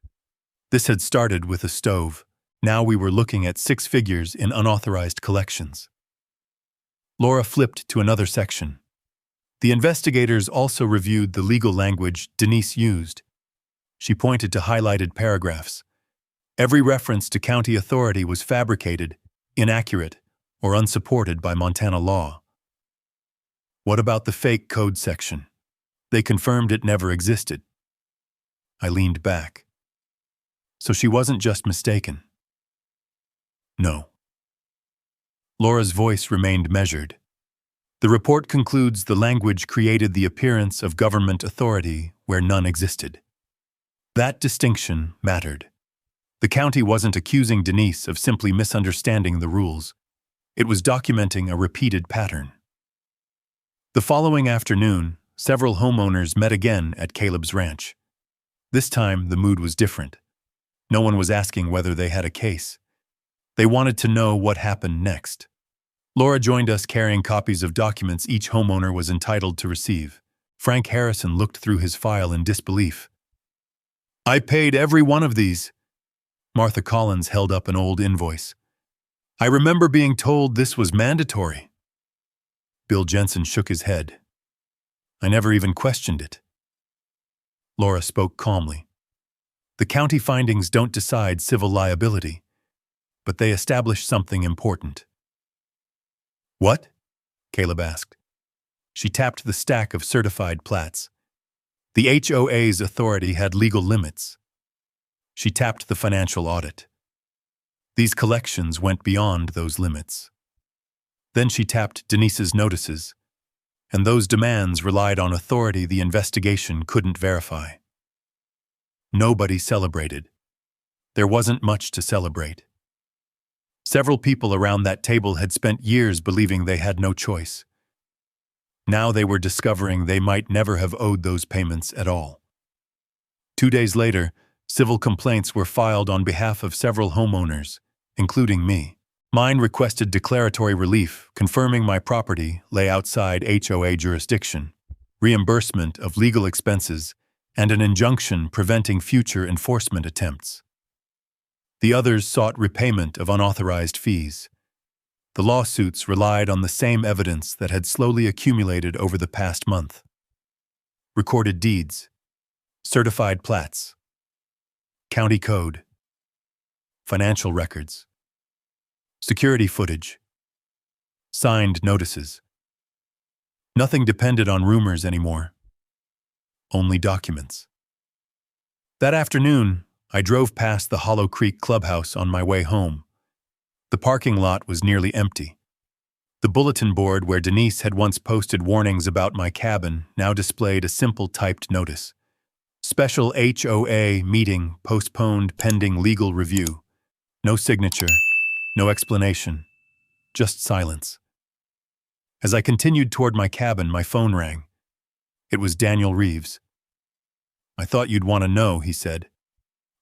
This had started with a stove. Now we were looking at 6 figures in unauthorized collections. Laura flipped to another section. The investigators also reviewed the legal language Denise used. She pointed to highlighted paragraphs. Every reference to county authority was fabricated, inaccurate, or unsupported by Montana law. What about the fake code section? They confirmed it never existed. I leaned back. So she wasn't just mistaken. No. Laura's voice remained measured. The report concludes the language created the appearance of government authority where none existed. That distinction mattered. The county wasn't accusing Denise of simply misunderstanding the rules. It was documenting a repeated pattern. The following afternoon, several homeowners met again at Caleb's ranch. This time, the mood was different. No one was asking whether they had a case. They wanted to know what happened next. Laura joined us carrying copies of documents each homeowner was entitled to receive. Frank Harrison looked through his file in disbelief. I paid every one of these. Martha Collins held up an old invoice. I remember being told this was mandatory. Bill Jensen shook his head. I never even questioned it. Laura spoke calmly. The county findings don't decide civil liability, but they establish something important. What? Caleb asked. She tapped the stack of certified plats. The HOA's authority had legal limits. She tapped the financial audit. These collections went beyond those limits. Then she tapped Denise's notices, and those demands relied on authority the investigation couldn't verify. Nobody celebrated. There wasn't much to celebrate. Several people around that table had spent years believing they had no choice. Now they were discovering they might never have owed those payments at all. 2 days later, civil complaints were filed on behalf of several homeowners, including me. Mine requested declaratory relief, confirming my property lay outside HOA jurisdiction, reimbursement of legal expenses, and an injunction preventing future enforcement attempts. The others sought repayment of unauthorized fees. The lawsuits relied on the same evidence that had slowly accumulated over the past month. Recorded deeds, certified plats, county code, financial records, security footage, signed notices. Nothing depended on rumors anymore. Only documents. That afternoon, I drove past the Hollow Creek clubhouse on my way home. The parking lot was nearly empty. The bulletin board where Denise had once posted warnings about my cabin now displayed a simple typed notice. Special HOA meeting postponed pending legal review. No signature, no explanation, just silence. As I continued toward my cabin, my phone rang. It was Daniel Reeves. "I thought you'd want to know," he said.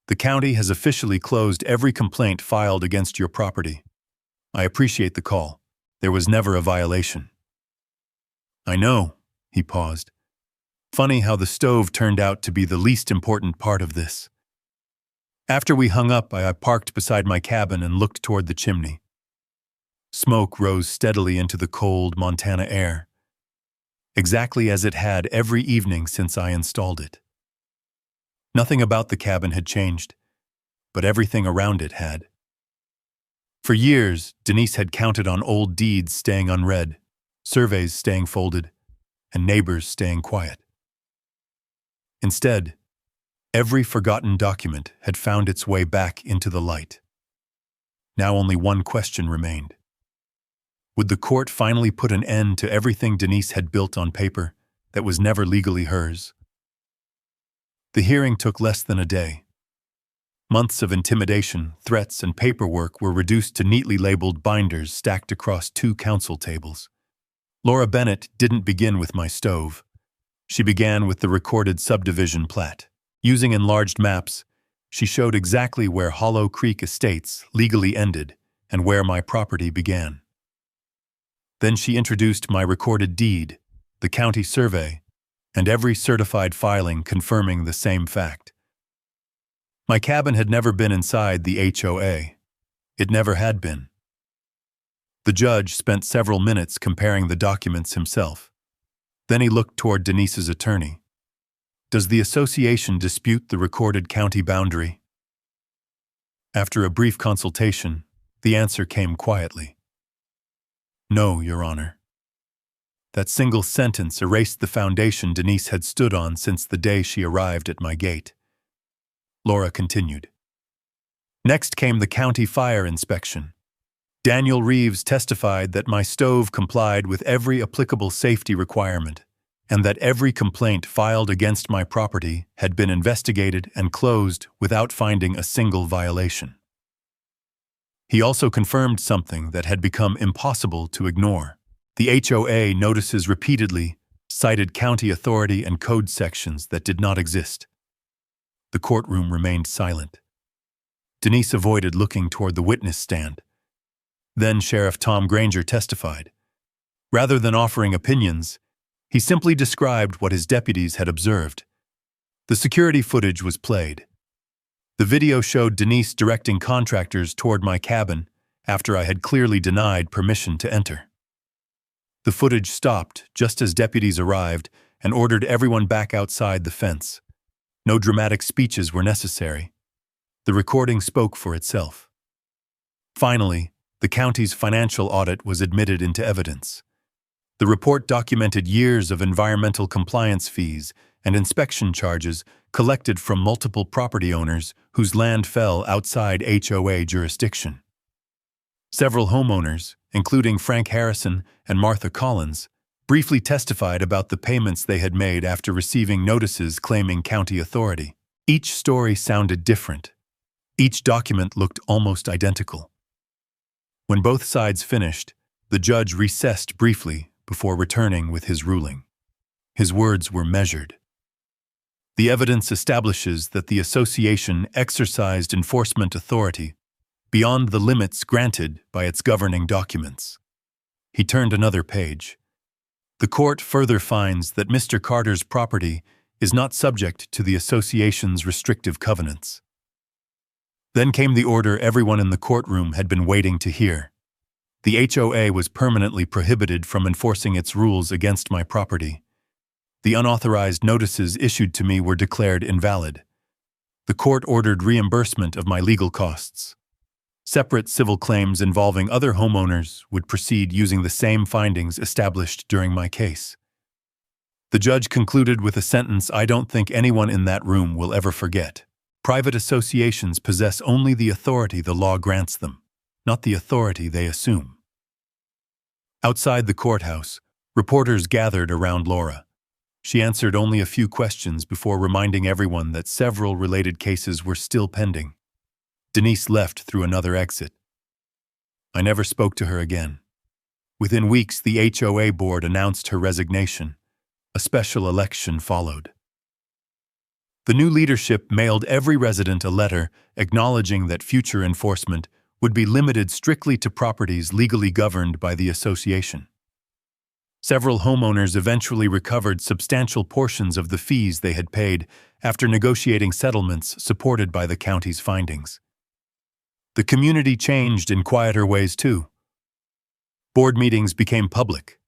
"The county has officially closed every complaint filed against your property. I appreciate the call. There was never a violation." "I know," he paused. "Funny how the stove turned out to be the least important part of this." After we hung up, I parked beside my cabin and looked toward the chimney. Smoke rose steadily into the cold Montana air, exactly as it had every evening since I installed it. Nothing about the cabin had changed, but everything around it had. For years, Denise had counted on old deeds staying unread, surveys staying folded, and neighbors staying quiet. Instead, every forgotten document had found its way back into the light. Now only one question remained. Would the court finally put an end to everything Denise had built on paper that was never legally hers? The hearing took less than a day. Months of intimidation, threats, and paperwork were reduced to neatly labeled binders stacked across 2 council tables. Laura Bennett didn't begin with my stove. She began with the recorded subdivision plat. Using enlarged maps, she showed exactly where Hollow Creek Estates legally ended and where my property began. Then she introduced my recorded deed, the county survey, and every certified filing confirming the same fact. My cabin had never been inside the HOA. It never had been. The judge spent several minutes comparing the documents himself. Then he looked toward Denise's attorney. "Does the association dispute the recorded county boundary?" After a brief consultation, the answer came quietly. "No, Your Honor." That single sentence erased the foundation Denise had stood on since the day she arrived at my gate. Laura continued. Next came the county fire inspection. Daniel Reeves testified that my stove complied with every applicable safety requirement, and that every complaint filed against my property had been investigated and closed without finding a single violation. He also confirmed something that had become impossible to ignore. The HOA notices repeatedly cited county authority and code sections that did not exist. The courtroom remained silent. Denise avoided looking toward the witness stand. Then Sheriff Tom Granger testified. Rather than offering opinions, he simply described what his deputies had observed. The security footage was played. The video showed Denise directing contractors toward my cabin after I had clearly denied permission to enter. The footage stopped just as deputies arrived and ordered everyone back outside the fence. No dramatic speeches were necessary. The recording spoke for itself. Finally, the county's financial audit was admitted into evidence. The report documented years of environmental compliance fees and inspection charges collected from multiple property owners whose land fell outside HOA jurisdiction. Several homeowners, including Frank Harrison and Martha Collins, briefly testified about the payments they had made after receiving notices claiming county authority. Each story sounded different. Each document looked almost identical. When both sides finished, the judge recessed briefly before returning with his ruling. His words were measured. The evidence establishes that the association exercised enforcement authority beyond the limits granted by its governing documents. He turned another page. The court further finds that Mr. Carter's property is not subject to the association's restrictive covenants. Then came the order everyone in the courtroom had been waiting to hear. The HOA was permanently prohibited from enforcing its rules against my property. The unauthorized notices issued to me were declared invalid. The court ordered reimbursement of my legal costs. Separate civil claims involving other homeowners would proceed using the same findings established during my case. The judge concluded with a sentence I don't think anyone in that room will ever forget. Private associations possess only the authority the law grants them, not the authority they assume. Outside the courthouse, reporters gathered around Laura. She answered only a few questions before reminding everyone that several related cases were still pending. Denise left through another exit. I never spoke to her again. Within weeks, the HOA board announced her resignation. A special election followed. The new leadership mailed every resident a letter acknowledging that future enforcement would be limited strictly to properties legally governed by the association. Several homeowners eventually recovered substantial portions of the fees they had paid after negotiating settlements supported by the county's findings. The community changed in quieter ways too. Board meetings became public.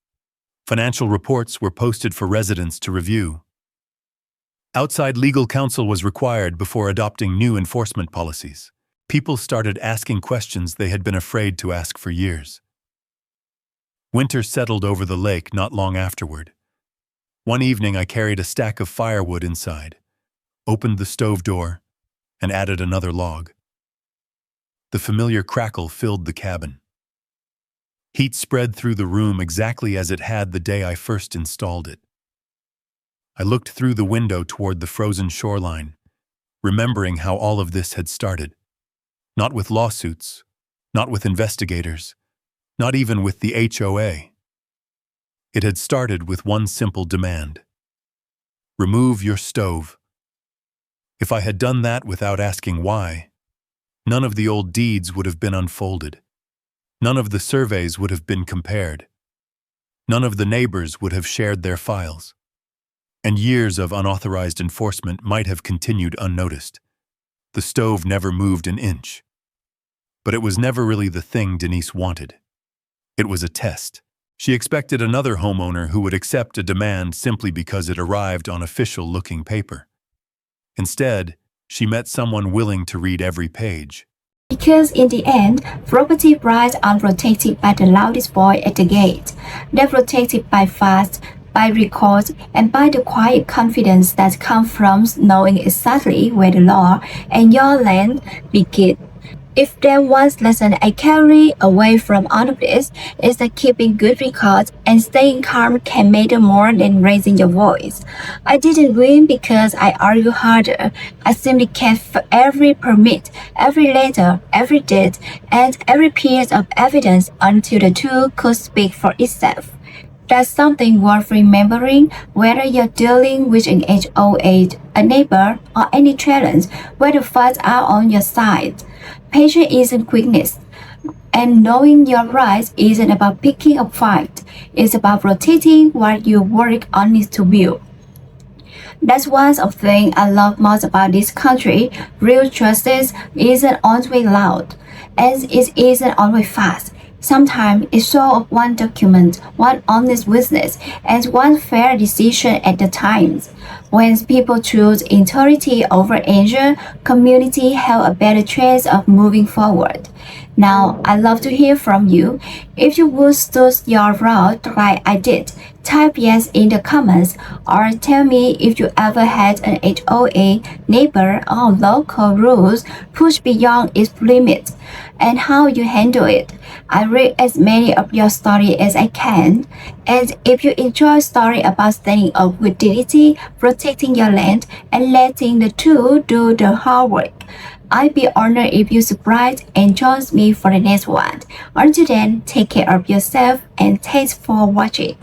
Financial reports were posted for residents to review. Outside legal counsel was required before adopting new enforcement policies. People started asking questions they had been afraid to ask for years. Winter settled over the lake not long afterward. One evening I carried a stack of firewood inside, opened the stove door, and added another log. The familiar crackle filled the cabin. Heat spread through the room exactly as it had the day I first installed it. I looked through the window toward the frozen shoreline, remembering how all of this had started. Not with lawsuits, not with investigators, not even with the HOA. It had started with one simple demand. Remove your stove. If I had done that without asking why, none of the old deeds would have been unfolded. None of the surveys would have been compared. None of the neighbors would have shared their files. And years of unauthorized enforcement might have continued unnoticed. The stove never moved an inch. But it was never really the thing Denise wanted. It was a test. She expected another homeowner who would accept a demand simply because it arrived on official-looking paper. Instead, she met someone willing to read every page. Because in the end, property rights aren't protected by the loudest voice at the gate. They're protected by facts, by records, and by the quiet confidence that comes from knowing exactly where the law and your land begin. If there was lesson I carry away from all of this, is that keeping good records and staying calm can matter more than raising your voice. I didn't win because I argued harder. I simply kept every permit, every letter, every deed, and every piece of evidence until the truth could speak for itself. That's something worth remembering whether you're dealing with an HOA, a neighbor, or any challenge where the facts are on your side. Patience isn't quickness, and knowing your rights isn't about picking a fight. It's about protecting what you work on it to build. That's one of the things I love most about this country. Real justice isn't always loud, and it isn't always fast. Sometimes it's show of one document, one honest witness, and one fair decision at a time. When people choose integrity over anger, community have a better chance of moving forward. Now, I'd love to hear from you. If you would stood your route like I did, type yes in the comments or tell me if you ever had an HOA, neighbor, or local rules push beyond its limits and how you handle it. I read as many of your stories as I can. And if you enjoy stories about standing up with dignity, protecting your land, and letting the two do the hard work, I'd be honored if you subscribe and join me for the next one. Until then, take care of yourself and thanks for watching.